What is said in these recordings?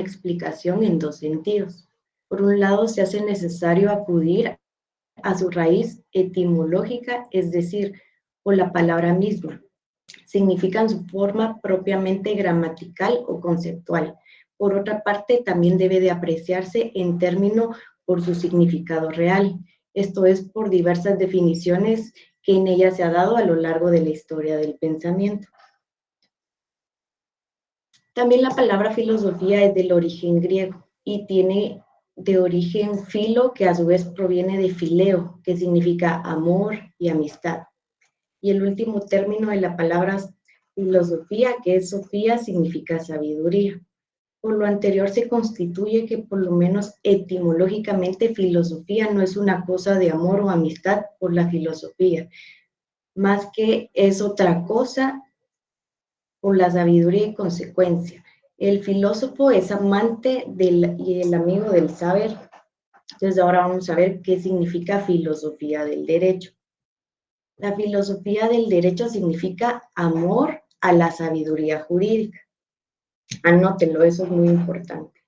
explicación en dos sentidos. Por un lado, se hace necesario acudir a su raíz etimológica, es decir, por la palabra misma. Significan su forma propiamente gramatical o conceptual. Por otra parte, también debe de apreciarse en término por su significado real, esto es, por diversas definiciones que en ella se ha dado a lo largo de la historia del pensamiento. También la palabra filosofía es del origen griego y tiene de origen filo, que a su vez proviene de fileo, que significa amor y amistad. Y el último término de la palabra filosofía, que es sofía, significa sabiduría. Por lo anterior se constituye que por lo menos etimológicamente filosofía no es una cosa de amor o amistad por la filosofía, más que es otra cosa por la sabiduría y consecuencia. El filósofo es amante y el amigo del saber. Entonces ahora vamos a ver qué significa filosofía del derecho. La filosofía del derecho significa amor a la sabiduría jurídica. Anótenlo, eso es muy importante.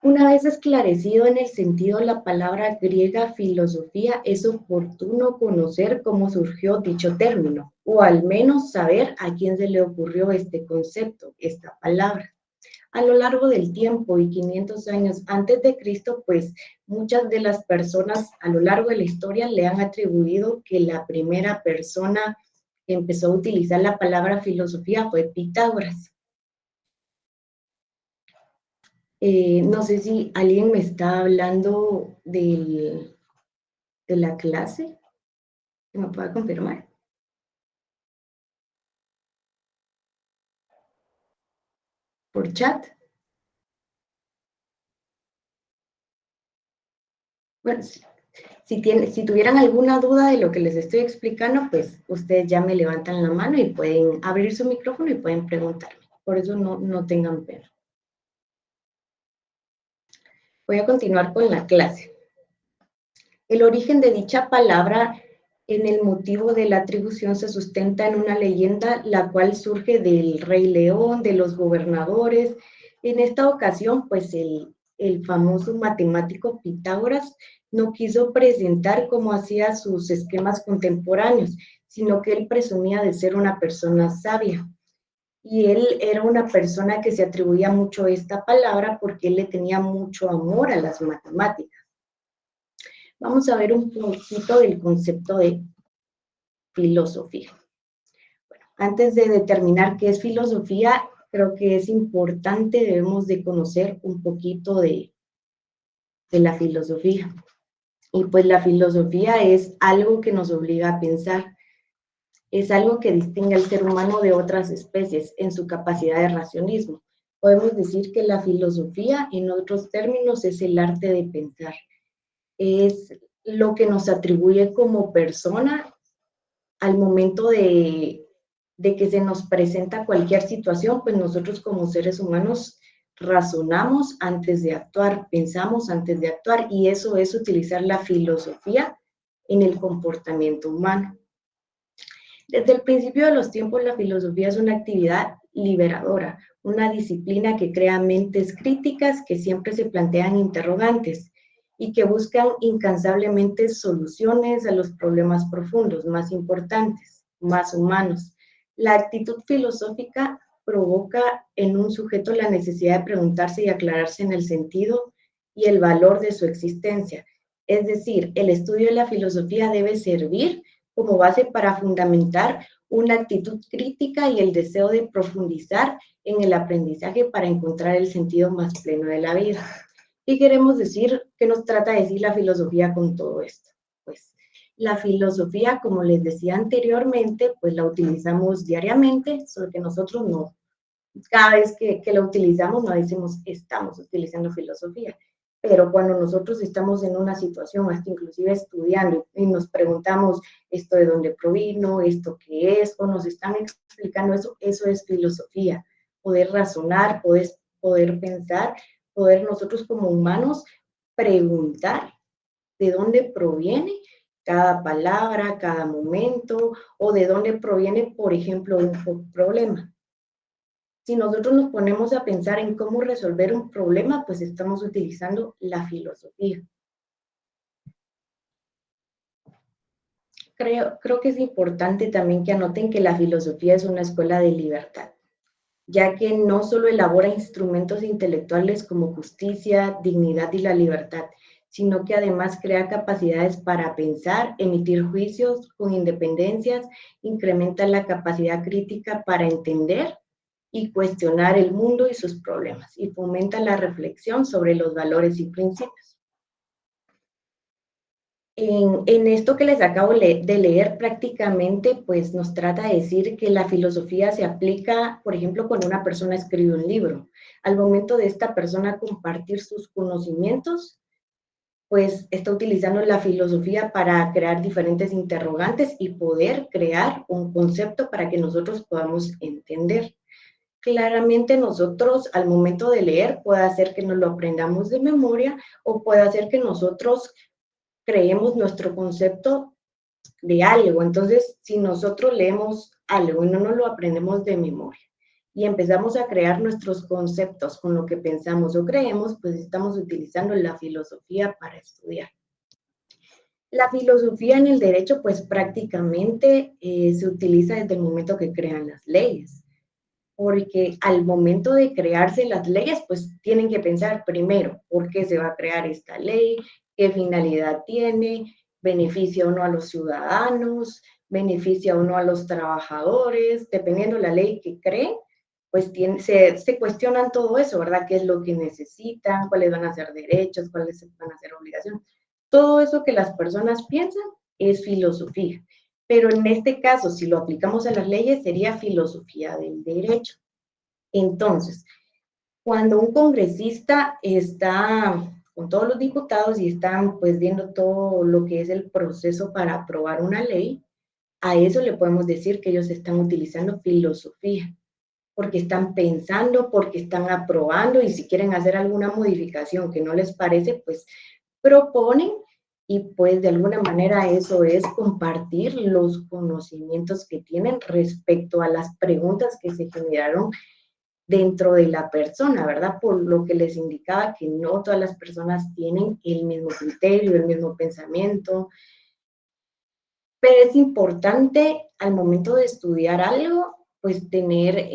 Una vez esclarecido en el sentido la palabra griega filosofía, es oportuno conocer cómo surgió dicho término, o al menos saber a quién se le ocurrió este concepto, esta palabra. A lo largo del tiempo y 500 años antes de Cristo, pues muchas de las personas a lo largo de la historia le han atribuido que la primera persona que empezó a utilizar la palabra filosofía fue Pitágoras. No sé si alguien me está hablando de la clase, que me pueda confirmar. Por chat. Bueno, si tuvieran alguna duda de lo que les estoy explicando, pues ustedes ya me levantan la mano y pueden abrir su micrófono y pueden preguntarme. Por eso no tengan pena. Voy a continuar con la clase. El origen de dicha palabra en el motivo de la atribución se sustenta en una leyenda, la cual surge del Rey León, de los gobernadores. En esta ocasión, pues el famoso matemático Pitágoras no quiso presentar como hacía sus esquemas contemporáneos, sino que él presumía de ser una persona sabia. Y él era una persona que se atribuía mucho esta palabra porque él le tenía mucho amor a las matemáticas. Vamos a ver un poquito del concepto de filosofía. Bueno, antes de determinar qué es filosofía, creo que es importante, debemos de conocer un poquito de la filosofía. Y pues la filosofía es algo que nos obliga a pensar, es algo que distingue al ser humano de otras especies en su capacidad de racionalismo. Podemos decir que la filosofía, en otros términos, es el arte de pensar. Es lo que nos atribuye como persona al momento de que se nos presenta cualquier situación, pues nosotros como seres humanos razonamos antes de actuar, pensamos antes de actuar, y eso es utilizar la filosofía en el comportamiento humano. Desde el principio de los tiempos, la filosofía es una actividad liberadora, una disciplina que crea mentes críticas que siempre se plantean interrogantes y que buscan incansablemente soluciones a los problemas profundos, más importantes, más humanos. La actitud filosófica provoca en un sujeto la necesidad de preguntarse y aclararse en el sentido y el valor de su existencia. Es decir, el estudio de la filosofía debe servir como base para fundamentar una actitud crítica y el deseo de profundizar en el aprendizaje para encontrar el sentido más pleno de la vida. ¿Qué queremos decir? ¿Qué nos trata de decir la filosofía con todo esto? Pues la filosofía, como les decía anteriormente, pues la utilizamos diariamente, solo que nosotros no. Cada vez que la utilizamos no decimos estamos utilizando filosofía, pero cuando nosotros estamos en una situación, hasta inclusive estudiando, y nos preguntamos esto de dónde provino, esto qué es, o nos están explicando eso, eso es filosofía. Poder razonar, poder pensar, poder nosotros como humanos preguntar de dónde proviene cada palabra, cada momento, o de dónde proviene, por ejemplo, un problema. Si nosotros nos ponemos a pensar en cómo resolver un problema, pues estamos utilizando la filosofía. Creo que es importante también que anoten que la filosofía es una escuela de libertad, ya que no solo elabora instrumentos intelectuales como justicia, dignidad y la libertad, sino que además crea capacidades para pensar, emitir juicios con independencias, incrementa la capacidad crítica para entender y cuestionar el mundo y sus problemas, y fomenta la reflexión sobre los valores y principios. En esto que les acabo de leer prácticamente, pues nos trata de decir que la filosofía se aplica, por ejemplo, cuando una persona escribe un libro. Al momento de esta persona compartir sus conocimientos, pues está utilizando la filosofía para crear diferentes interrogantes y poder crear un concepto para que nosotros podamos entender. Claramente nosotros al momento de leer puede hacer que nos lo aprendamos de memoria o puede hacer que nosotros creemos nuestro concepto de algo. Entonces, si nosotros leemos algo y no nos lo aprendemos de memoria y empezamos a crear nuestros conceptos con lo que pensamos o creemos, pues estamos utilizando la filosofía para estudiar. La filosofía en el derecho, pues prácticamente se utiliza desde el momento que crean las leyes, porque al momento de crearse las leyes, pues tienen que pensar primero por qué se va a crear esta ley, qué finalidad tiene, beneficia o no a los ciudadanos, beneficia o no a los trabajadores, dependiendo de la ley que creen, pues se cuestionan todo eso, ¿verdad? ¿Qué es lo que necesitan? ¿Cuáles van a ser derechos? ¿Cuáles van a ser obligaciones? Todo eso que las personas piensan es filosofía. Pero en este caso, si lo aplicamos a las leyes, sería filosofía del derecho. Entonces, cuando un congresista está con todos los diputados y están pues viendo todo lo que es el proceso para aprobar una ley, a eso le podemos decir que ellos están utilizando filosofía, porque están pensando, porque están aprobando y si quieren hacer alguna modificación que no les parece, pues proponen y pues de alguna manera eso es compartir los conocimientos que tienen respecto a las preguntas que se generaron dentro de la persona, ¿verdad? Por lo que les indicaba que no todas las personas tienen el mismo criterio, el mismo pensamiento, pero es importante al momento de estudiar algo, pues tener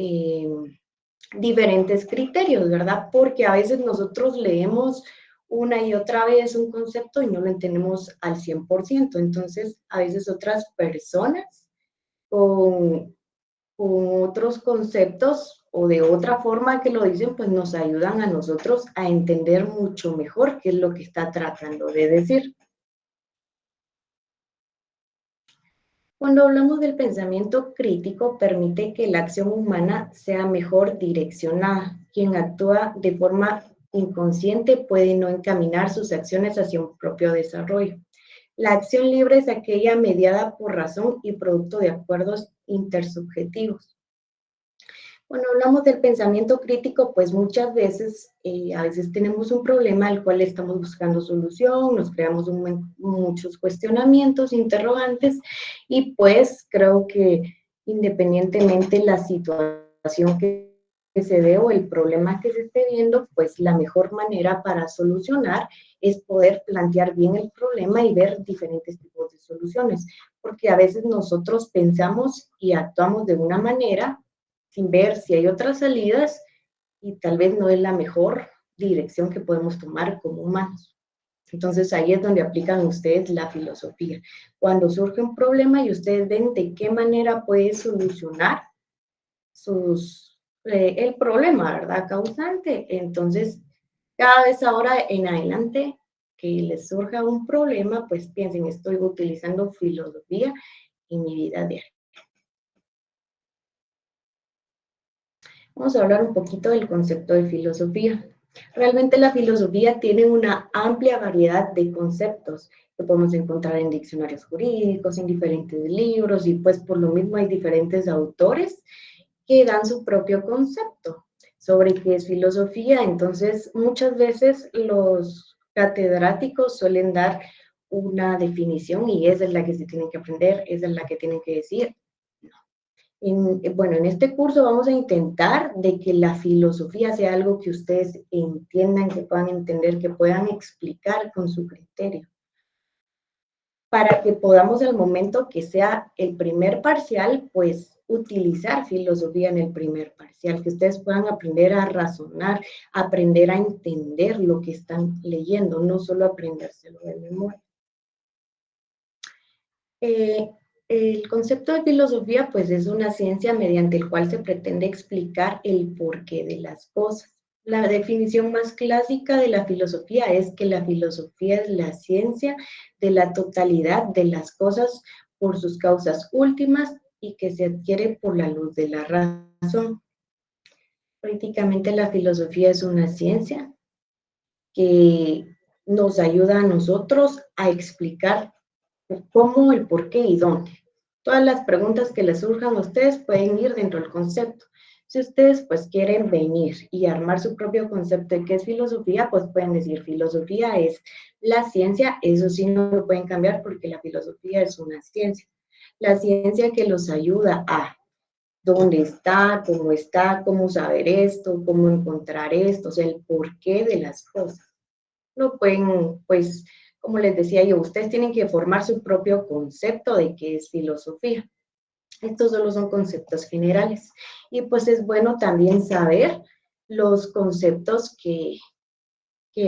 diferentes criterios, ¿verdad? Porque a veces nosotros leemos una y otra vez un concepto y no lo entendemos al 100%. Entonces, a veces otras personas con, con otros conceptos o de otra forma que lo dicen, pues nos ayudan a nosotros a entender mucho mejor qué es lo que está tratando de decir. Cuando hablamos del pensamiento crítico, permite que la acción humana sea mejor direccionada. Quien actúa de forma inconsciente puede no encaminar sus acciones hacia un propio desarrollo. La acción libre es aquella mediada por razón y producto de acuerdos intersubjetivos. Cuando hablamos del pensamiento crítico, pues muchas veces, a veces tenemos un problema al cual estamos buscando solución, nos creamos muchos cuestionamientos, interrogantes, y pues creo que independientemente la situación que se dé o el problema que se esté viendo, pues la mejor manera para solucionar es poder plantear bien el problema y ver diferentes tipos de soluciones, porque a veces nosotros pensamos y actuamos de una manera sin ver si hay otras salidas y tal vez no es la mejor dirección que podemos tomar como humanos. Entonces ahí es donde aplican ustedes la filosofía. Cuando surge un problema y ustedes ven de qué manera puede solucionar el problema, ¿verdad? Causante. Entonces, cada vez ahora en adelante que les surja un problema, pues piensen, estoy utilizando filosofía en mi vida diaria. Vamos a hablar un poquito del concepto de filosofía. Realmente la filosofía tiene una amplia variedad de conceptos que podemos encontrar en diccionarios jurídicos, en diferentes libros y pues por lo mismo hay diferentes autores que dan su propio concepto sobre qué es filosofía. Entonces, muchas veces los catedráticos suelen dar una definición y esa es la que se tiene que aprender, esa es la que tienen que decir. Bueno, en este curso vamos a intentar de que la filosofía sea algo que ustedes entiendan, que puedan entender, que puedan explicar con su criterio, para que podamos al momento que sea el primer parcial, pues utilizar filosofía en el primer parcial, que ustedes puedan aprender a razonar, aprender a entender lo que están leyendo, no solo aprendérselo de memoria. Eh, el concepto de filosofía, pues, es una ciencia mediante el cual se pretende explicar el porqué de las cosas. La definición más clásica de la filosofía es que la filosofía es la ciencia de la totalidad de las cosas por sus causas últimas y que se adquiere por la luz de la razón. Prácticamente la filosofía es una ciencia que nos ayuda a nosotros a explicar cómo, el por qué y dónde. Todas las preguntas que les surjan a ustedes pueden ir dentro del concepto. Si ustedes pues quieren venir y armar su propio concepto de qué es filosofía, pues pueden decir filosofía es la ciencia, eso sí no lo pueden cambiar porque la filosofía es una ciencia. La ciencia que los ayuda a está, cómo saber esto, cómo encontrar esto, o sea, el porqué de las cosas. No pueden, pues, como les decía yo, ustedes tienen que formar su propio concepto de qué es filosofía. Estos solo son conceptos generales. Y pues es bueno también saber los conceptos que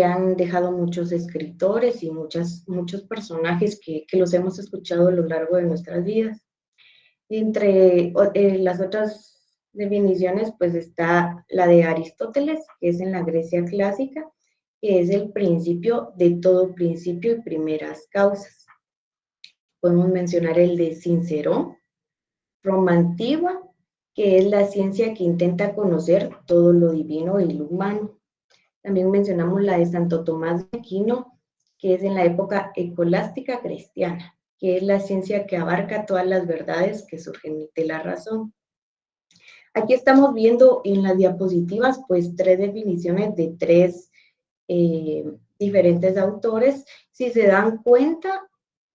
han dejado muchos escritores y muchos personajes que los hemos escuchado a lo largo de nuestras vidas. Entre las otras definiciones, pues está la de Aristóteles, que es en la Grecia clásica, que es el principio de todo principio y primeras causas. Podemos mencionar el de Cicerón, Roma antigua, que es la ciencia que intenta conocer todo lo divino y lo humano. También mencionamos la de Santo Tomás de Aquino, que es en la época escolástica cristiana, que es la ciencia que abarca todas las verdades que surgen de la razón. Aquí estamos viendo en las diapositivas, pues, tres definiciones de tres diferentes autores. Si se dan cuenta,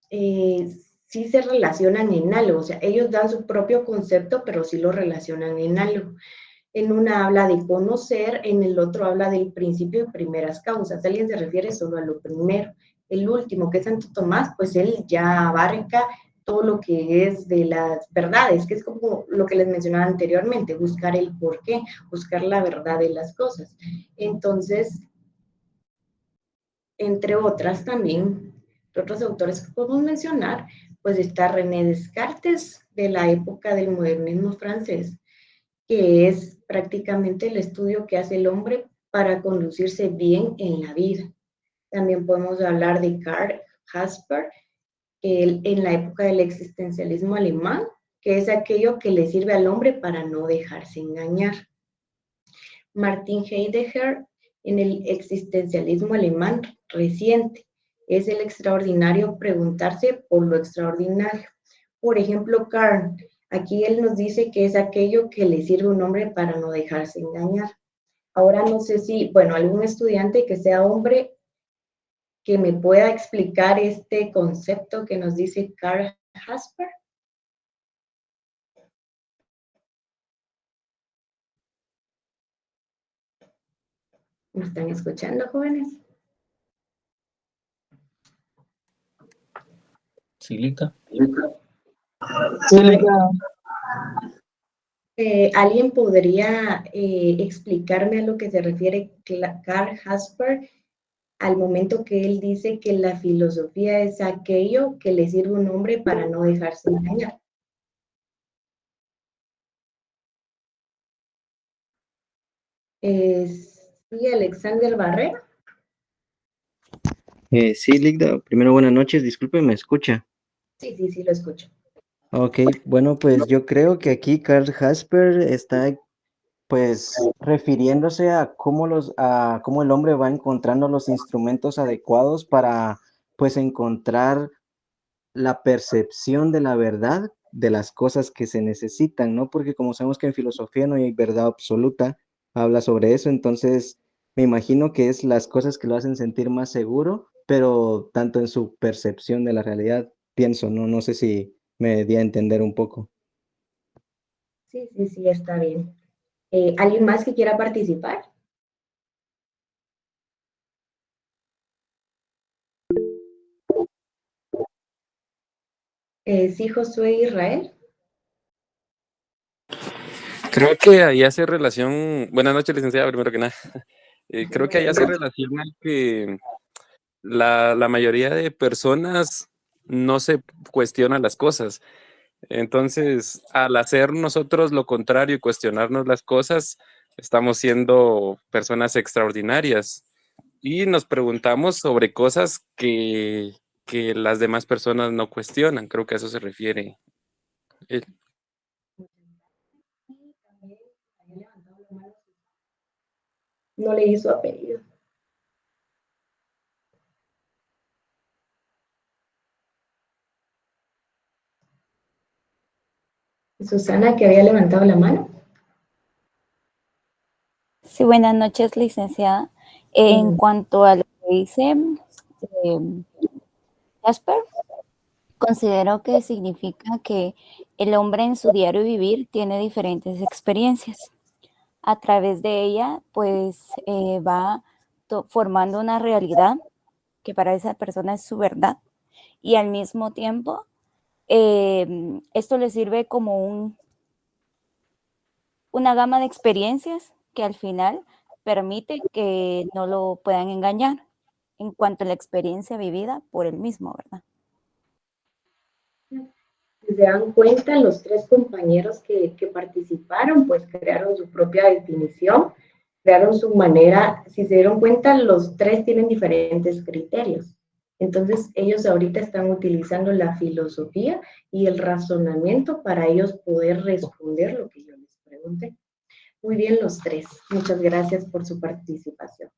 sí se relacionan en algo, o sea, ellos dan su propio concepto, pero sí lo relacionan en algo. En una habla de conocer, en el otro habla del principio y primeras causas. Alguien se refiere solo a lo primero. El último, que es Santo Tomás, pues él ya abarca todo lo que es de las verdades, que es como lo que les mencionaba anteriormente, buscar el porqué, buscar la verdad de las cosas. Entonces, entre otras también, otros autores que podemos mencionar, pues está René Descartes, de la época del modernismo francés, que es prácticamente el estudio que hace el hombre para conducirse bien en la vida. También podemos hablar de Karl Jasper, que en la época del existencialismo alemán, que es aquello que le sirve al hombre para no dejarse engañar. Martin Heidegger, en el existencialismo alemán reciente, es el extraordinario preguntarse por lo extraordinario. Por ejemplo, Kant, aquí él nos dice que es aquello que le sirve a un hombre para no dejarse engañar. Ahora no sé si, bueno, algún estudiante que sea hombre que me pueda explicar este concepto que nos dice Karl Jasper. ¿Me están escuchando, jóvenes? Sí, Lita. Sí, Lita. ¿Alguien podría explicarme a lo que se refiere Karl Jasper al momento que él dice que la filosofía es aquello que le sirve a un hombre para no dejarse engañar? Sí, Alexander Barrera. Sí, Ligda, primero buenas noches, disculpe, ¿me escucha? Sí, lo escucho. Ok, bueno, pues yo creo que aquí Karl Jasper está pues refiriéndose a a cómo el hombre va encontrando los instrumentos adecuados para pues encontrar la percepción de la verdad de las cosas que se necesitan, ¿no? Porque como sabemos que en filosofía no hay verdad absoluta, habla sobre eso, entonces me imagino que es las cosas que lo hacen sentir más seguro, pero tanto en su percepción de la realidad, pienso, ¿no? No sé si me di a entender un poco. Sí, sí, sí, está bien. ¿Alguien más que quiera participar? Sí, Josué Israel. Creo que ahí hace relación, buenas noches, licenciada, primero que nada. Creo que ahí Buenas hace noches. relación a que la mayoría de personas no se cuestionan las cosas. Entonces, al hacer nosotros lo contrario y cuestionarnos las cosas, estamos siendo personas extraordinarias y nos preguntamos sobre cosas que las demás personas no cuestionan. Creo que a eso se refiere él. Y también había levantado la mano. No leí su apellido. Susana, que había levantado la mano. Sí, buenas noches, licenciada. En cuanto a lo que dice eh, Jasper, considero que significa que el hombre en su diario vivir tiene diferentes experiencias. A través de ella, pues va formando una realidad que para esa persona es su verdad y al mismo tiempo esto le sirve como una gama de experiencias que al final permite que no lo puedan engañar en cuanto a la experiencia vivida por él mismo, ¿verdad? Si se dan cuenta, los tres compañeros que participaron, pues crearon su propia definición, crearon su manera. Si se dieron cuenta, los tres tienen diferentes criterios. Entonces, ellos ahorita están utilizando la filosofía y el razonamiento para ellos poder responder lo que yo les pregunté. Muy bien, los tres. Muchas gracias por su participación.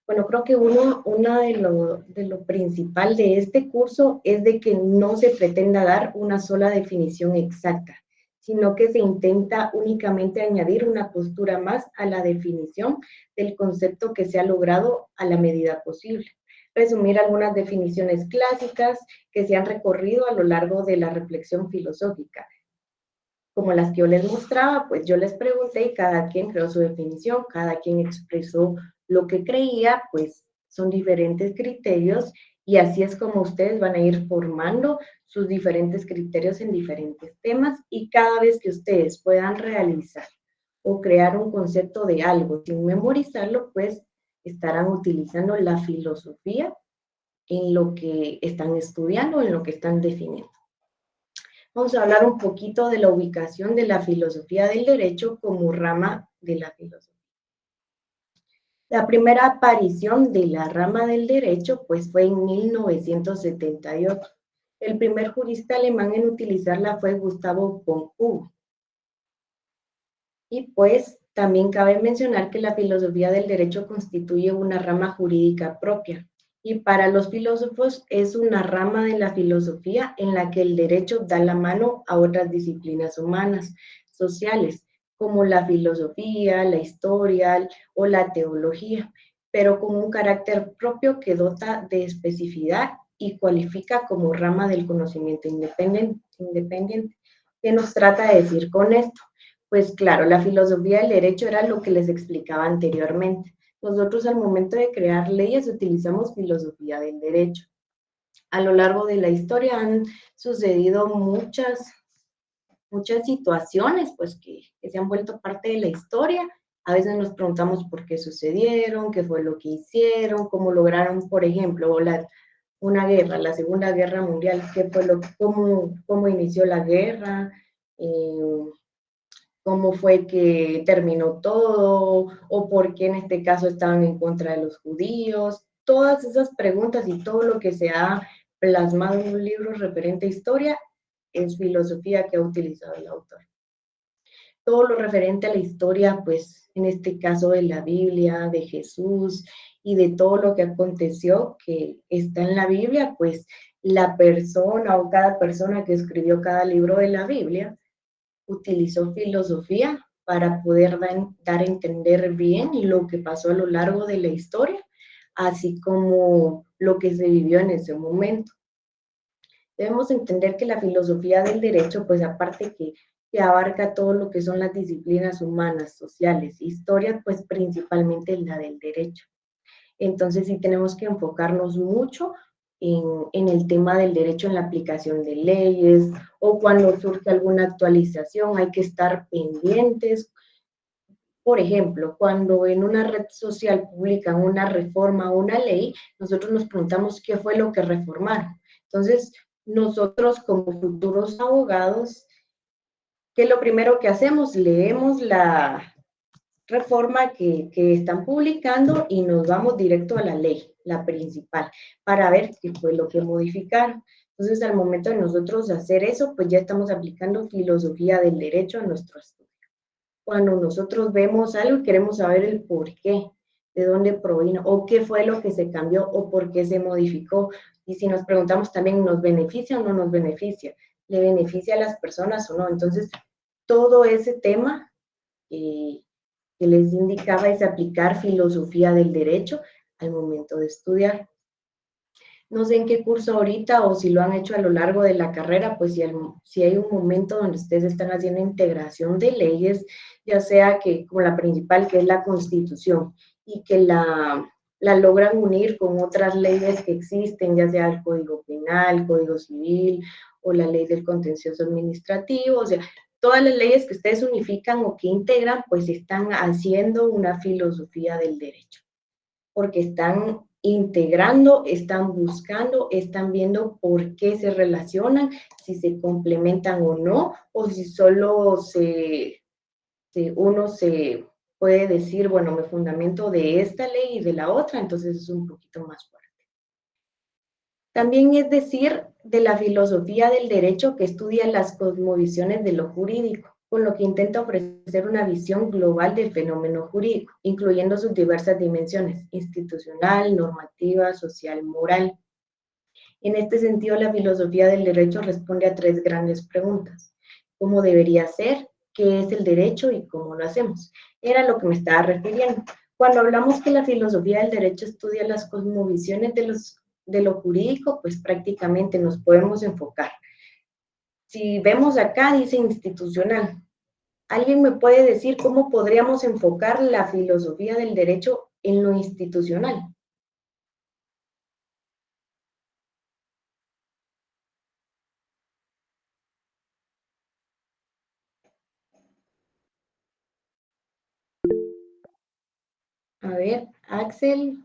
Bueno, creo que una de lo principal de este curso es de que no se pretenda dar una sola definición exacta, sino que se intenta únicamente añadir una postura más a la definición del concepto que se ha logrado a la medida posible. Resumir algunas definiciones clásicas que se han recorrido a lo largo de la reflexión filosófica. Como las que yo les mostraba, pues yo les pregunté y cada quien creó su definición, cada quien expresó lo que creía, pues son diferentes criterios y así es como ustedes van a ir formando sus diferentes criterios en diferentes temas y cada vez que ustedes puedan realizar o crear un concepto de algo sin memorizarlo, pues estarán utilizando la filosofía en lo que están estudiando, en lo que están definiendo. Vamos a hablar un poquito de la ubicación de la filosofía del derecho como rama de la filosofía. La primera aparición de la rama del derecho pues fue en 1978. El primer jurista alemán en utilizarla fue Gustavo von Hugo. Y pues también cabe mencionar que la filosofía del derecho constituye una rama jurídica propia. Y para los filósofos es una rama de la filosofía en la que el derecho da la mano a otras disciplinas humanas, sociales, como la filosofía, la historia o la teología, pero con un carácter propio que dota de especificidad y cualifica como rama del conocimiento independiente. ¿Qué nos trata de decir con esto? Pues claro, la filosofía del derecho era lo que les explicaba anteriormente. Nosotros al momento de crear leyes utilizamos filosofía del derecho. A lo largo de la historia han sucedido muchas situaciones pues que se han vuelto parte de la historia. A veces nos preguntamos por qué sucedieron, qué fue lo que hicieron, cómo lograron, por ejemplo, una guerra, la Segunda Guerra Mundial, qué fue cómo inició la guerra, cómo fue que terminó todo o por qué en este caso estaban en contra de los judíos. Todas esas preguntas y todo lo que se ha plasmado en un libro referente a historia es filosofía que ha utilizado el autor. Todo lo referente a la historia, pues en este caso de la Biblia, de Jesús y de todo lo que aconteció que está en la Biblia, pues la persona o cada persona que escribió cada libro de la Biblia utilizó filosofía para poder dar a entender bien lo que pasó a lo largo de la historia, así como lo que se vivió en ese momento. Debemos entender que la filosofía del derecho, pues aparte que que abarca todo lo que son las disciplinas humanas, sociales, historia, pues principalmente la del derecho. Entonces sí tenemos que enfocarnos mucho en el tema del derecho en la aplicación de leyes, o cuando surge alguna actualización hay que estar pendientes. Por ejemplo, cuando en una red social publican una reforma o una ley, nosotros nos preguntamos qué fue lo que reformaron. Entonces, nosotros como futuros abogados, ¿qué es lo primero que hacemos? Leemos la reforma que están publicando y nos vamos directo a la ley, la principal, para ver qué fue lo que modificaron. Entonces, al momento de nosotros hacer eso, pues ya estamos aplicando filosofía del derecho a nuestro estudio. Cuando nosotros vemos algo y queremos saber el por qué, de dónde provino, o qué fue lo que se cambió, o por qué se modificó. Y si nos preguntamos también, ¿nos beneficia o no nos beneficia? ¿Le beneficia a las personas o no? Entonces, todo ese tema que les indicaba es aplicar filosofía del derecho al momento de estudiar. No sé en qué curso ahorita o si lo han hecho a lo largo de la carrera, pues si hay un momento donde ustedes están haciendo integración de leyes, ya sea que como la principal, que es la Constitución, y que la logran unir con otras leyes que existen, ya sea el Código Penal, Código Civil o la Ley del Contencioso Administrativo, o sea, todas las leyes que ustedes unifican o que integran, pues están haciendo una filosofía del derecho, porque están integrando, están buscando, están viendo por qué se relacionan, si se complementan o no, o si solo uno se puede decir, bueno, me fundamento de esta ley y de la otra, entonces es un poquito más fuerte. También es decir, de la filosofía del derecho que estudia las cosmovisiones de lo jurídico, con lo que intenta ofrecer una visión global del fenómeno jurídico, incluyendo sus diversas dimensiones, institucional, normativa, social, moral. En este sentido, la filosofía del derecho responde a tres grandes preguntas: ¿cómo debería ser? ¿Qué es el derecho? ¿Y cómo lo hacemos? Era lo que me estaba refiriendo. Cuando hablamos que la filosofía del derecho estudia las cosmovisiones de lo jurídico, pues prácticamente nos podemos enfocar. Si vemos acá, dice institucional. ¿Alguien me puede decir cómo podríamos enfocar la filosofía del derecho en lo institucional? A ver, Axel,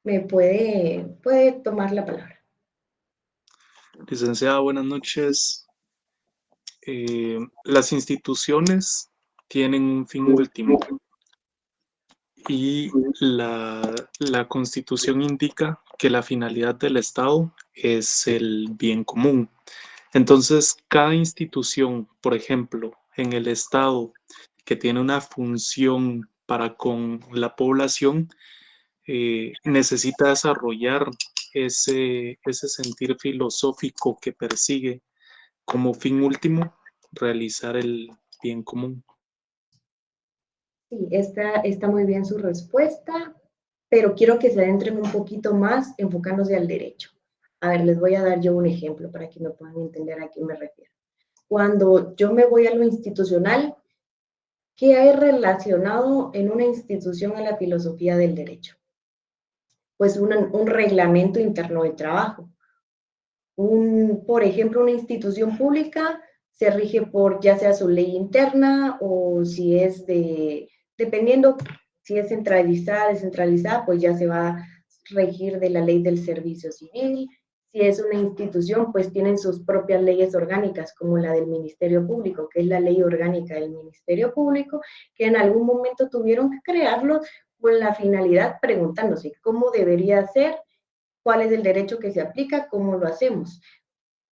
me puede tomar la palabra. Licenciada, buenas noches. Las instituciones tienen un fin último y la Constitución indica que la finalidad del Estado es el bien común. Entonces, cada institución, por ejemplo, en el Estado que tiene una función para con la población, necesita desarrollar ese sentir filosófico que persigue como fin último realizar el bien común. Sí, está muy bien su respuesta, pero quiero que se adentren un poquito más enfocándose al derecho. A ver, les voy a dar yo un ejemplo para que me puedan entender a qué me refiero. Cuando yo me voy a lo institucional, ¿qué hay relacionado en una institución a la filosofía del derecho? Pues un reglamento interno de trabajo. Por ejemplo, una institución pública se rige por ya sea su ley interna o si es dependiendo si es centralizada, descentralizada, pues ya se va a regir de la ley del servicio civil. Si es una institución, pues tienen sus propias leyes orgánicas, como la del Ministerio Público, que es la ley orgánica del Ministerio Público, que en algún momento tuvieron que crearlo con la finalidad preguntándose cómo debería ser, cuál es el derecho que se aplica, cómo lo hacemos.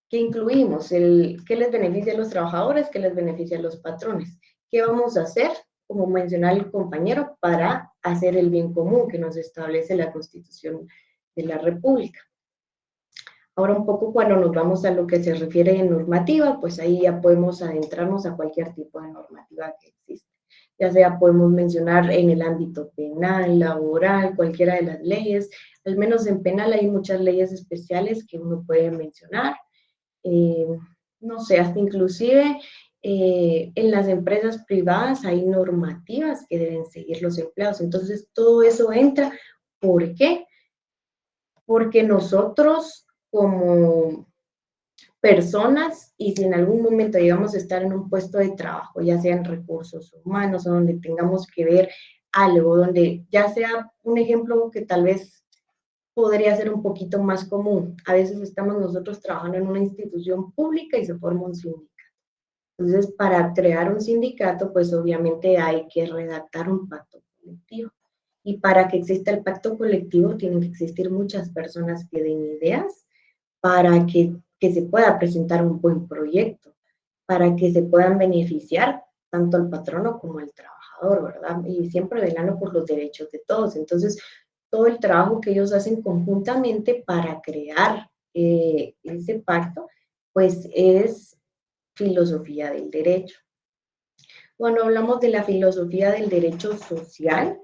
¿Qué incluimos? ¿Qué les beneficia a los trabajadores? ¿Qué les beneficia a los patrones? ¿Qué vamos a hacer, como mencionaba el compañero, para hacer el bien común que nos establece la Constitución de la República? Ahora un poco cuando nos vamos a lo que se refiere en normativa, pues ahí ya podemos adentrarnos a cualquier tipo de normativa que existe. Ya sea podemos mencionar en el ámbito penal, laboral, cualquiera de las leyes. Al menos en penal hay muchas leyes especiales que uno puede mencionar. No sé, hasta inclusive en las empresas privadas hay normativas que deben seguir los empleados. Entonces, todo eso entra. ¿Por qué? Porque nosotros como personas, y si en algún momento llegamos a estar en un puesto de trabajo, ya sea en recursos humanos o donde tengamos que ver algo, donde ya sea un ejemplo que tal vez podría ser un poquito más común. A veces estamos nosotros trabajando en una institución pública y se forma un sindicato. Entonces, para crear un sindicato, pues obviamente hay que redactar un pacto colectivo. Y para que exista el pacto colectivo, tienen que existir muchas personas que den ideas para que se pueda presentar un buen proyecto, para que se puedan beneficiar tanto al patrono como al trabajador, ¿verdad? Y siempre velando por los derechos de todos. Entonces, todo el trabajo que ellos hacen conjuntamente para crear ese pacto, pues es filosofía del derecho. Cuando hablamos de la filosofía del derecho social,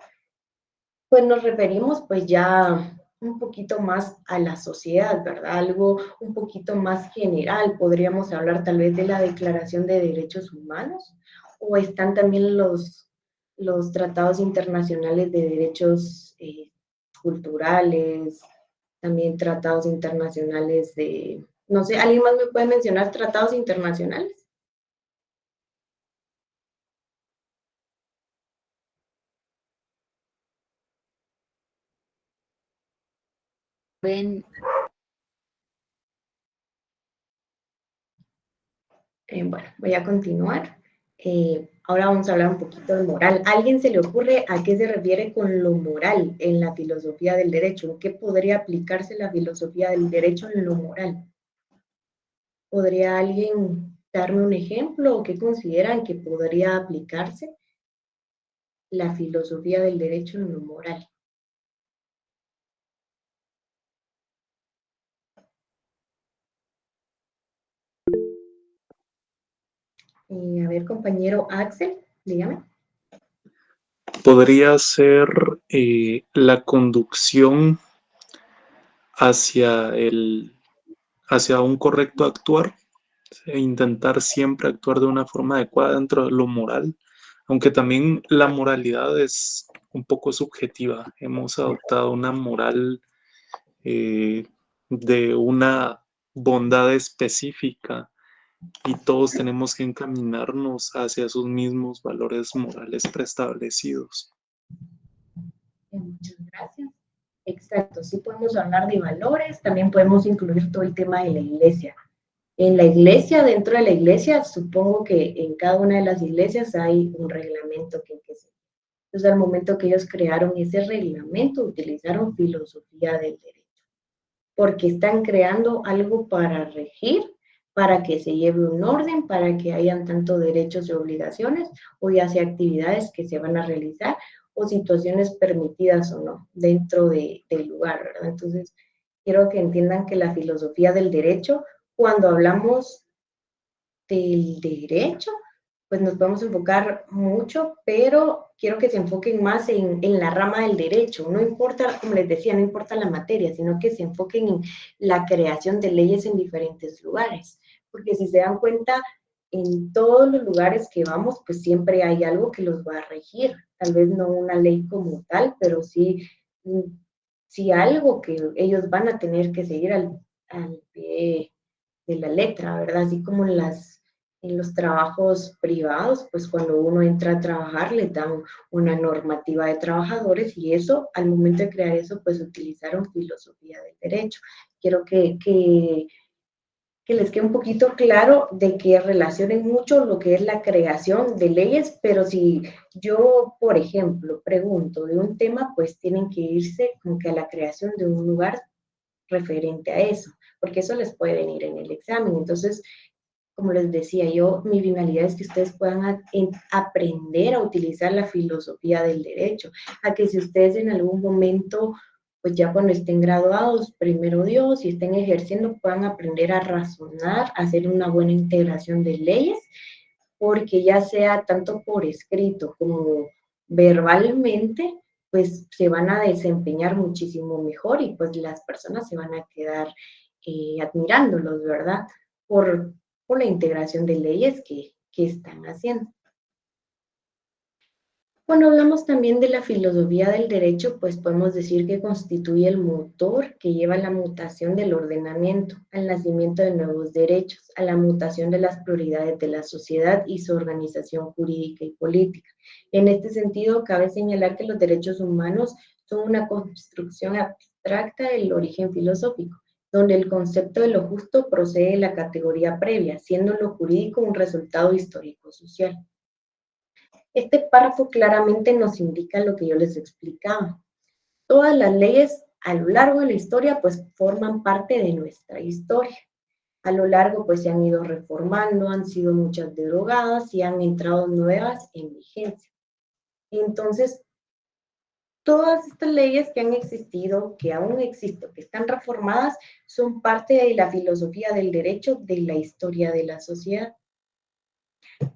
pues nos referimos pues ya un poquito más a la sociedad, ¿verdad? Algo un poquito más general. Podríamos hablar tal vez de la Declaración de Derechos Humanos, o están también los tratados internacionales de derechos culturales, también tratados internacionales de, no sé, ¿alguien más me puede mencionar tratados internacionales? Ven, Bueno, voy a continuar. Ahora vamos a hablar un poquito de moral. ¿A alguien se le ocurre a qué se refiere con lo moral en la filosofía del derecho? ¿En qué podría aplicarse la filosofía del derecho en lo moral? ¿Podría alguien darme un ejemplo o qué consideran que podría aplicarse la filosofía del derecho en lo moral? A ver, compañero Axel, dígame. Podría ser la conducción hacia hacia un correcto actuar, e intentar siempre actuar de una forma adecuada dentro de lo moral, aunque también la moralidad es un poco subjetiva. Hemos adoptado una moral de una bondad específica y todos tenemos que encaminarnos hacia sus mismos valores morales preestablecidos. Muchas gracias. Exacto, sí podemos hablar de valores, también podemos incluir todo el tema de la iglesia. En la iglesia, dentro de la iglesia, supongo que en cada una de las iglesias hay un reglamento que hay que seguir. Entonces, al momento que ellos crearon ese reglamento, utilizaron filosofía del derecho, porque están creando algo para regir, para que se lleve un orden, para que hayan tanto derechos y obligaciones, o ya sea actividades que se van a realizar, o situaciones permitidas o no dentro del lugar, ¿verdad? Entonces, quiero que entiendan que la filosofía del derecho, cuando hablamos del derecho, pues nos podemos enfocar mucho, pero quiero que se enfoquen más en la rama del derecho. No importa, como les decía, no importa la materia, sino que se enfoquen en la creación de leyes en diferentes lugares. Porque si se dan cuenta, en todos los lugares que vamos, pues siempre hay algo que los va a regir. Tal vez no una ley como tal, pero sí, sí algo que ellos van a tener que seguir al pie de la letra, ¿verdad? Así como en los trabajos privados, pues cuando uno entra a trabajar le dan una normativa de trabajadores y eso, al momento de crear eso, pues utilizaron filosofía del derecho. Quiero que les quede un poquito claro de que relacionen mucho lo que es la creación de leyes, pero si yo, por ejemplo, pregunto de un tema, pues tienen que irse como que a la creación de un lugar referente a eso, porque eso les puede venir en el examen. Entonces, como les decía yo, mi finalidad es que ustedes puedan aprender a utilizar la filosofía del derecho, a que si ustedes en algún momento, pues ya cuando estén graduados, primero Dios, y estén ejerciendo, puedan aprender a razonar, a hacer una buena integración de leyes, porque ya sea tanto por escrito como verbalmente, pues se van a desempeñar muchísimo mejor y pues las personas se van a quedar admirándolos, ¿verdad? Por la integración de leyes qué están haciendo. Cuando hablamos también de la filosofía del derecho, pues podemos decir que constituye el motor que lleva a la mutación del ordenamiento, al nacimiento de nuevos derechos, a la mutación de las prioridades de la sociedad y su organización jurídica y política. En este sentido, cabe señalar que los derechos humanos son una construcción abstracta del origen filosófico, donde el concepto de lo justo procede de la categoría previa, siendo lo jurídico un resultado histórico-social. Este párrafo claramente nos indica lo que yo les explicaba. Todas las leyes a lo largo de la historia pues forman parte de nuestra historia. A lo largo pues se han ido reformando, han sido muchas derogadas y han entrado nuevas en vigencia. Entonces, todas estas leyes que han existido, que aún existen, que están reformadas, son parte de la filosofía del derecho de la historia de la sociedad.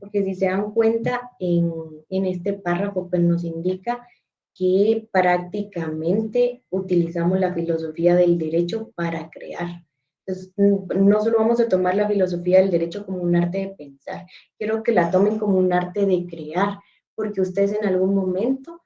Porque si se dan cuenta, en este párrafo pues nos indica que prácticamente utilizamos la filosofía del derecho para crear. Entonces, no solo vamos a tomar la filosofía del derecho como un arte de pensar, quiero que la tomen como un arte de crear, porque ustedes en algún momento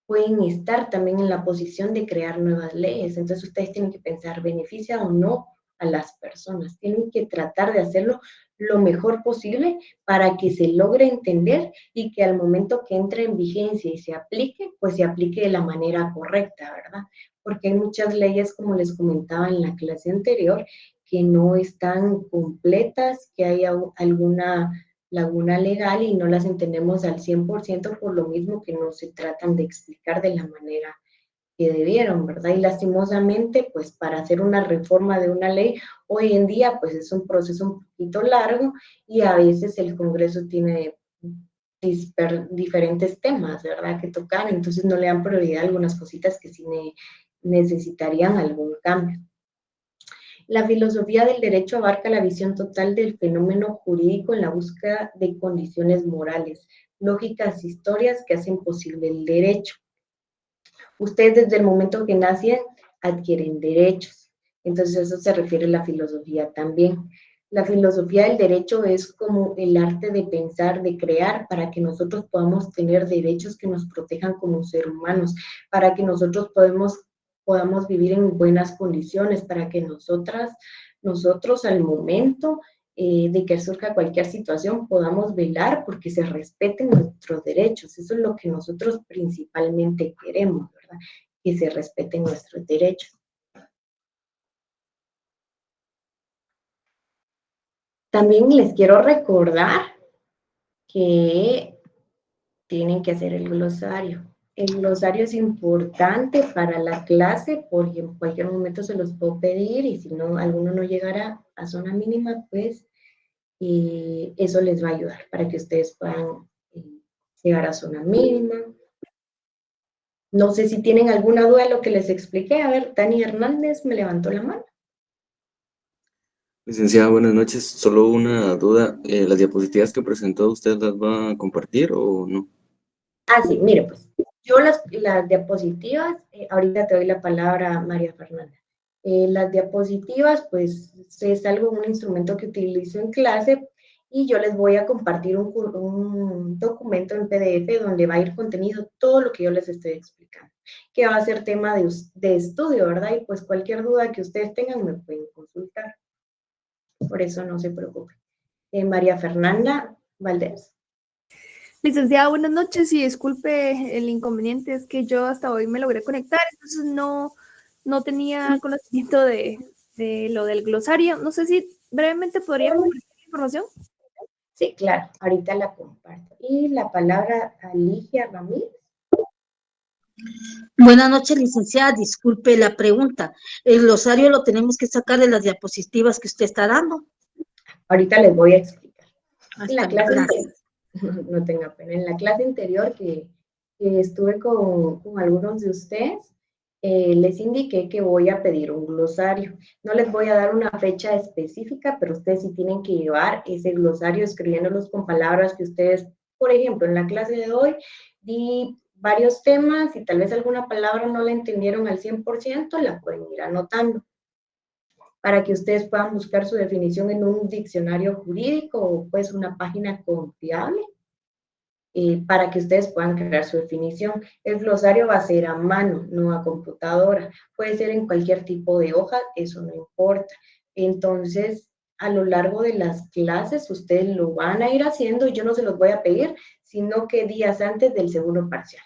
pueden estar también en la posición de crear nuevas leyes. Entonces, ustedes tienen que pensar, ¿beneficia o no a las personas? Tienen que tratar de hacerlo lo mejor posible para que se logre entender y que al momento que entre en vigencia y se aplique, pues se aplique de la manera correcta, ¿verdad? Porque hay muchas leyes, como les comentaba en la clase anterior, que no están completas, que hay alguna laguna legal y no las entendemos al 100% por lo mismo que no se tratan de explicar de la manera que debieron, ¿verdad? Y lastimosamente, pues para hacer una reforma de una ley, hoy en día, pues es un proceso un poquito largo y a veces el Congreso tiene diferentes temas, ¿verdad? Que tocar, entonces no le dan prioridad a algunas cositas que sí necesitarían algún cambio. La filosofía del derecho abarca la visión total del fenómeno jurídico en la búsqueda de condiciones morales, lógicas, historias que hacen posible el derecho. Ustedes desde el momento que nacen adquieren derechos. Entonces eso se refiere a la filosofía también. La filosofía del derecho es como el arte de pensar, de crear, para que nosotros podamos tener derechos que nos protejan como seres humanos, para que nosotros podamos vivir en buenas condiciones, para que nosotros al momento de que surja cualquier situación podamos velar porque se respeten nuestros derechos. Eso es lo que nosotros principalmente queremos, ¿verdad? Que se respeten nuestros derechos. También les quiero recordar que tienen que hacer el glosario. El glosario es importante para la clase porque en cualquier momento se los puedo pedir y si no, alguno no llegara a zona mínima, pues eso les va a ayudar para que ustedes puedan llegar a zona mínima. No sé si tienen alguna duda de lo que les expliqué. A ver, Dani Hernández me levantó la mano. Licenciada, buenas noches. Solo una duda. ¿Las diapositivas que presentó usted las va a compartir o no? Ah, sí, mire, pues yo las diapositivas, ahorita te doy la palabra a María Fernanda. Las diapositivas, pues es un instrumento que utilizo en clase y yo les voy a compartir un documento en PDF donde va a ir contenido todo lo que yo les estoy explicando, que va a ser tema de estudio, ¿verdad? Y pues cualquier duda que ustedes tengan me pueden consultar. Por eso no se preocupen. María Fernanda Valdés. Licenciada, buenas noches y disculpe el inconveniente, es que yo hasta hoy me logré conectar, entonces no tenía conocimiento de lo del glosario. No sé si brevemente podría compartir la información. Sí, claro, ahorita la comparto. Y la palabra a Ligia Ramírez. Buenas noches, licenciada. Disculpe la pregunta. ¿El glosario lo tenemos que sacar de las diapositivas que usted está dando? Ahorita les voy a explicar. En la clase Gracias. no tenga pena. En la clase anterior que estuve con algunos de ustedes, les indiqué que voy a pedir un glosario. No les voy a dar una fecha específica, pero ustedes sí tienen que llevar ese glosario escribiéndolos con palabras que ustedes, por ejemplo, en la clase de hoy, di varios temas y tal vez alguna palabra no la entendieron al 100%, la pueden ir anotando. para que ustedes puedan buscar su definición en un diccionario jurídico o pues una página confiable. Para que ustedes puedan crear su definición. El glosario va a ser a mano, no a computadora. Puede ser en cualquier tipo de hoja, eso no importa. Entonces, a lo largo de las clases, ustedes lo van a ir haciendo, yo no se los voy a pedir, sino que días antes del segundo parcial.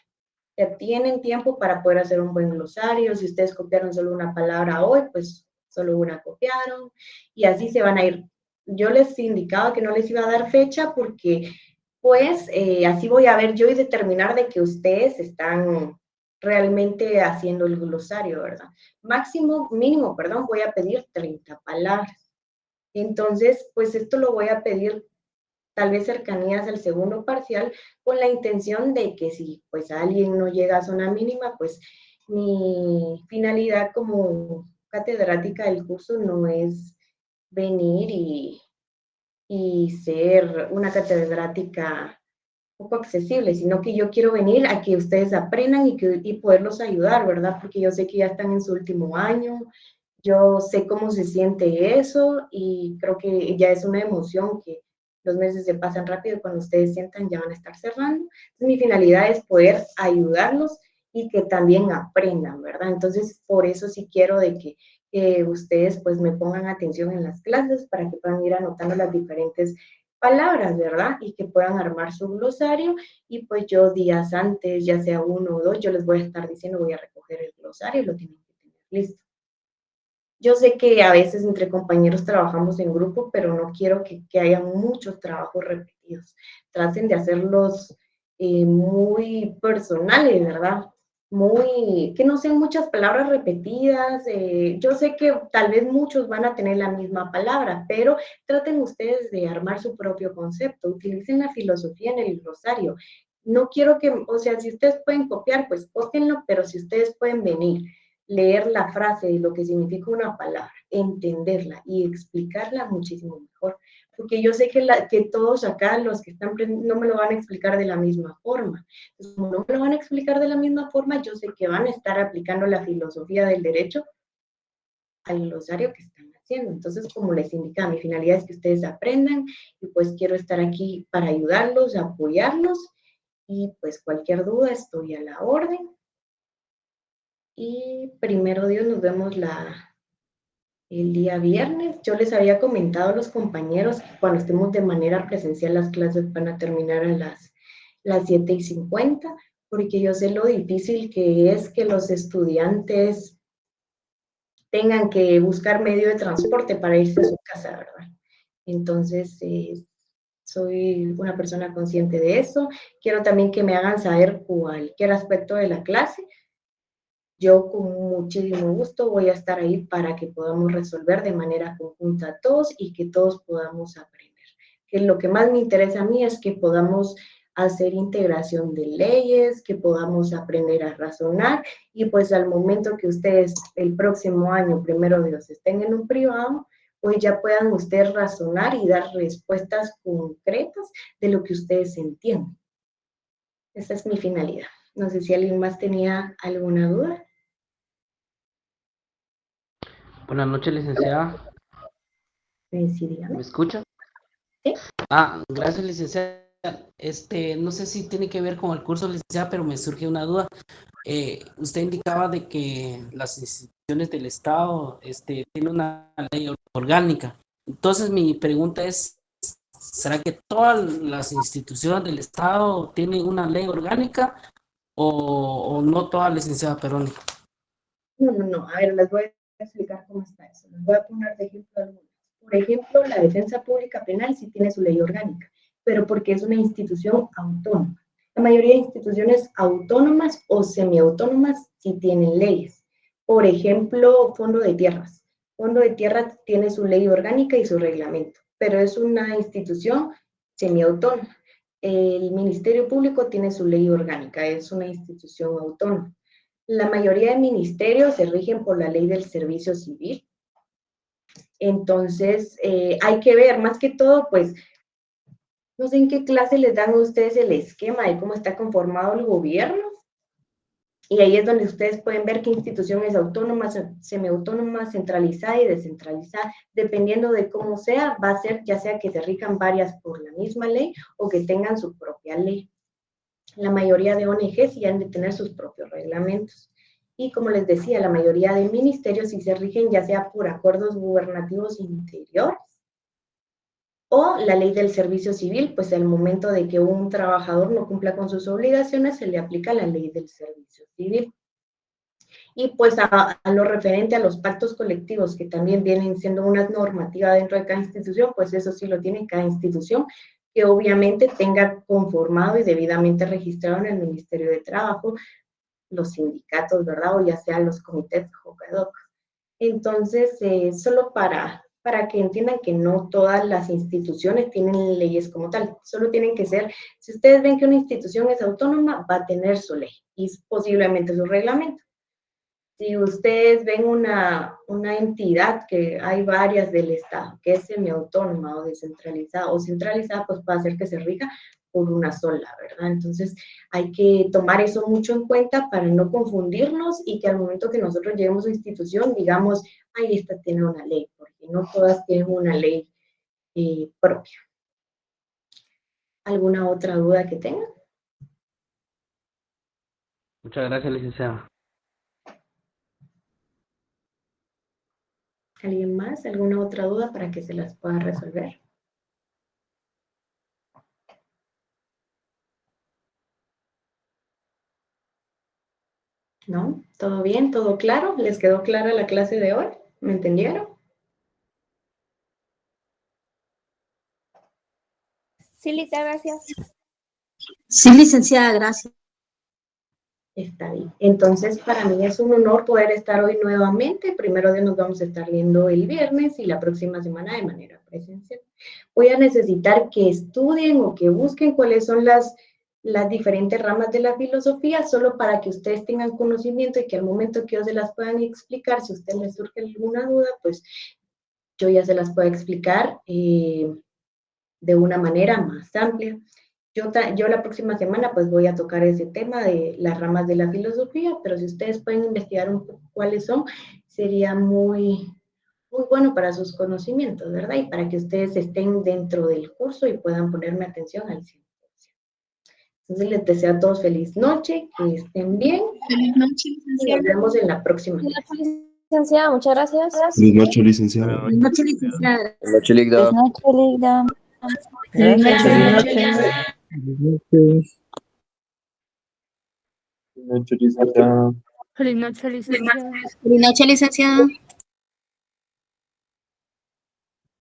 Ya tienen tiempo para poder hacer un buen glosario. Si ustedes copiaron solo una palabra hoy, pues solo una copiaron, y así se van a ir. Yo les indicaba que no les iba a dar fecha porque pues así voy a ver yo y determinar de que ustedes están realmente haciendo el glosario, ¿verdad? Mínimo, perdón, voy a pedir 30 palabras. Entonces, pues esto lo voy a pedir tal vez cercanías al segundo parcial, con la intención de que si pues alguien no llega a zona mínima, pues mi finalidad como catedrática del curso no es venir y ser una catedrática poco accesible, sino que yo quiero venir a que ustedes aprendan y poderlos ayudar, ¿verdad? Porque yo sé que ya están en su último año, yo sé cómo se siente eso y creo que ya es una emoción que los meses se pasan rápido, cuando ustedes sientan ya van a estar cerrando. Entonces, mi finalidad es poder ayudarlos y que también aprendan, ¿verdad? Entonces, por eso sí quiero de que ustedes pues me pongan atención en las clases para que puedan ir anotando las diferentes palabras, ¿verdad? Y que puedan armar su glosario y pues yo días antes, ya sea 1 o 2, yo les voy a estar diciendo, voy a recoger el glosario y lo tienen que tener listo. Yo sé que a veces entre compañeros trabajamos en grupo, pero no quiero que haya muchos trabajos repetidos. Traten de hacerlos muy personales, ¿verdad? Que no sean muchas palabras repetidas. Yo sé que tal vez muchos van a tener la misma palabra, pero traten ustedes de armar su propio concepto. Utilicen la filosofía en el glosario. No quiero que, o sea, si ustedes pueden copiar, pues cópienlo, pero si ustedes pueden venir, leer la frase de lo que significa una palabra, entenderla y explicarla muchísimo mejor. Porque yo sé que todos acá, los que están no me lo van a explicar de la misma forma. Entonces, como no me lo van a explicar de la misma forma, yo sé que van a estar aplicando la filosofía del derecho al glosario que están haciendo. Entonces, como les indicaba, mi finalidad es que ustedes aprendan y pues quiero estar aquí para ayudarlos, apoyarlos y pues cualquier duda estoy a la orden. Y primero Dios, nos vemos el día viernes. Yo les había comentado a los compañeros que cuando estemos de manera presencial las clases van a terminar a las 7:50, porque yo sé lo difícil que es que los estudiantes tengan que buscar medio de transporte para irse a su casa, ¿verdad? Entonces, soy una persona consciente de eso. Quiero también que me hagan saber cualquier aspecto de la clase. Yo con muchísimo gusto voy a estar ahí para que podamos resolver de manera conjunta todos y que todos podamos aprender. Que lo que más me interesa a mí es que podamos hacer integración de leyes, que podamos aprender a razonar y pues al momento que ustedes el próximo año, primero Dios, estén en un privado, pues ya puedan ustedes razonar y dar respuestas concretas de lo que ustedes entienden. Esa es mi finalidad. No sé si alguien más tenía alguna duda. Buenas noches, licenciada. Sí, dígame. ¿Me escucha? Sí. Gracias, licenciada. No sé si tiene que ver con el curso, licenciada, pero me surge una duda. Usted indicaba de que las instituciones del Estado tienen una ley orgánica. Entonces, mi pregunta es, ¿será que todas las instituciones del Estado tienen una ley orgánica o no todas, licenciada Peroni? No. A ver, les voy a explicar cómo está eso. Les voy a poner de ejemplo algunas. Por ejemplo, la Defensa Pública Penal sí tiene su ley orgánica, pero porque es una institución autónoma. La mayoría de instituciones autónomas o semiautónomas sí tienen leyes. Por ejemplo, Fondo de Tierras. Fondo de Tierras tiene su ley orgánica y su reglamento, pero es una institución semiautónoma. El Ministerio Público tiene su ley orgánica, es una institución autónoma. La mayoría de ministerios se rigen por la ley del servicio civil. Entonces, hay que ver, más que todo, pues, no sé en qué clase les dan a ustedes el esquema de cómo está conformado el gobierno, Y ahí es donde ustedes pueden ver qué institución es autónoma, semiautónoma, centralizada y descentralizada. Dependiendo de cómo sea, va a ser ya sea que se rijan varias por la misma ley o que tengan su propia ley. La mayoría de ONGs sí han de tener sus propios reglamentos. Y como les decía, la mayoría de ministerios sí se rigen ya sea por acuerdos gubernativos interiores o la ley del servicio civil, pues al momento de que un trabajador no cumpla con sus obligaciones, se le aplica la ley del servicio civil. Y pues a lo referente a los pactos colectivos, que también vienen siendo una normativa dentro de cada institución, pues eso sí lo tiene cada institución, que obviamente tenga conformado y debidamente registrado en el Ministerio de Trabajo, los sindicatos, ¿verdad? O ya sea los comités JOCADOC. Entonces, solo para que entiendan que no todas las instituciones tienen leyes como tal, solo tienen que ser, si ustedes ven que una institución es autónoma, va a tener su ley y posiblemente su reglamento. Si ustedes ven una entidad, que hay varias del Estado, que es semiautónoma o descentralizada o centralizada, pues puede hacer que se rija por una sola, ¿verdad? Entonces hay que tomar eso mucho en cuenta para no confundirnos y que al momento que nosotros lleguemos a una institución digamos, ay, esta tiene una ley, porque no todas tienen una ley propia. ¿Alguna otra duda que tengan? Muchas gracias, licenciada. ¿Alguien más? ¿Alguna otra duda para que se las pueda resolver? ¿No? ¿Todo bien? ¿Todo claro? ¿Les quedó clara la clase de hoy? ¿Me entendieron? Sí, Lisa, gracias. Sí, licenciada, gracias. Está bien. Entonces, para mí es un honor poder estar hoy nuevamente. Primero de nos vamos a estar viendo el viernes y la próxima semana de manera presencial. Voy a necesitar que estudien o que busquen cuáles son las diferentes ramas de la filosofía, solo para que ustedes tengan conocimiento y que al momento que yo se las puedan explicar, si a ustedes les surge alguna duda, pues yo ya se las puedo explicar de una manera más amplia. Yo la próxima semana pues voy a tocar ese tema de las ramas de la filosofía, pero si ustedes pueden investigar un poco cuáles son, sería muy, muy bueno para sus conocimientos, ¿verdad? Y para que ustedes estén dentro del curso y puedan ponerme atención al 100%. Entonces les deseo a todos feliz noche, que estén bien. Feliz noche, Y licenciada. nos vemos en la próxima. Licenciada, muchas gracias. Feliz noche, licenciada. Buenas noches, licenciada. Buenas noches, Ligda. Buenas noches, Ligda. Feliz Gracias. noche. Buenas noches, licenciada. Feliz noche, licenciada. Buenas noches, licenciada.